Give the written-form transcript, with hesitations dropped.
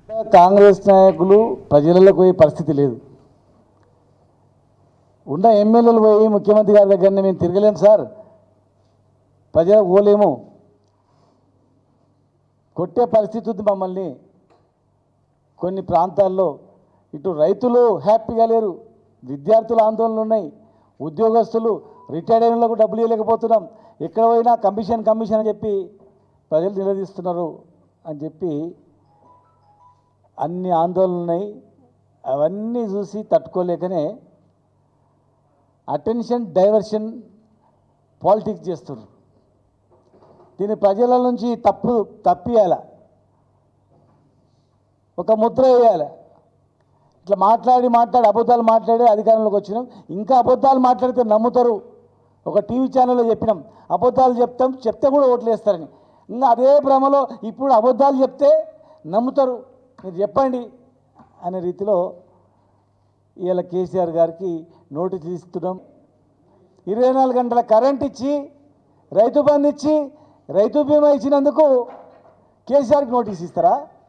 కాంగ్రెస్ నాయకులు ప్రజలకు పోయే పరిస్థితి లేదు. ఉన్న ఎమ్మెల్యేలు పోయి ముఖ్యమంత్రి గారి దగ్గరనే మేము తిరగలేము సార్, ప్రజలకు పోలేము, కొట్టే పరిస్థితి ఉంది మమ్మల్ని. కొన్ని ప్రాంతాల్లో ఇటు రైతులు హ్యాపీగా లేరు, విద్యార్థుల ఆందోళనలు ఉన్నాయి, ఉద్యోగస్తులు రిటైర్డ్ అయిన వాళ్ళకు డబ్బులు ఇవ్వలేకపోతున్నాం, ఎక్కడ పోయినా కమిషన్ కమిషన్ అని చెప్పి ప్రజలు నిలదీస్తున్నారు అని చెప్పి అన్ని ఆందోళనలు ఉన్నాయి. అవన్నీ చూసి తట్టుకోలేకనే అటెన్షన్ డైవర్షన్ పాలిటిక్స్ చేస్తున్నారు. దీన్ని ప్రజల నుంచి తప్పియాల, ఒక ముద్ర వేయాలి. ఇట్లా మాట్లాడి అబద్ధాలు మాట్లాడి అధికారంలోకి వచ్చినాం. ఇంకా అబద్ధాలు మాట్లాడితే నమ్ముతారు. ఒక టీవీ ఛానల్లో చెప్పినాం, అబద్ధాలు చెప్తే కూడా ఓట్లు వేస్తారని. ఇంకా అదే భ్రమలో ఇప్పుడు అబద్ధాలు చెప్తే నమ్ముతారు, మీరు చెప్పండి అనే రీతిలో ఇవాళ కేసీఆర్ గారికి నోటీసులు ఇస్తున్నాం. 24 గంటల కరెంట్ ఇచ్చి, రైతు బంధు ఇచ్చి, రైతు బీమా ఇచ్చినందుకు కేసీఆర్కి నోటీస్ ఇస్తారా?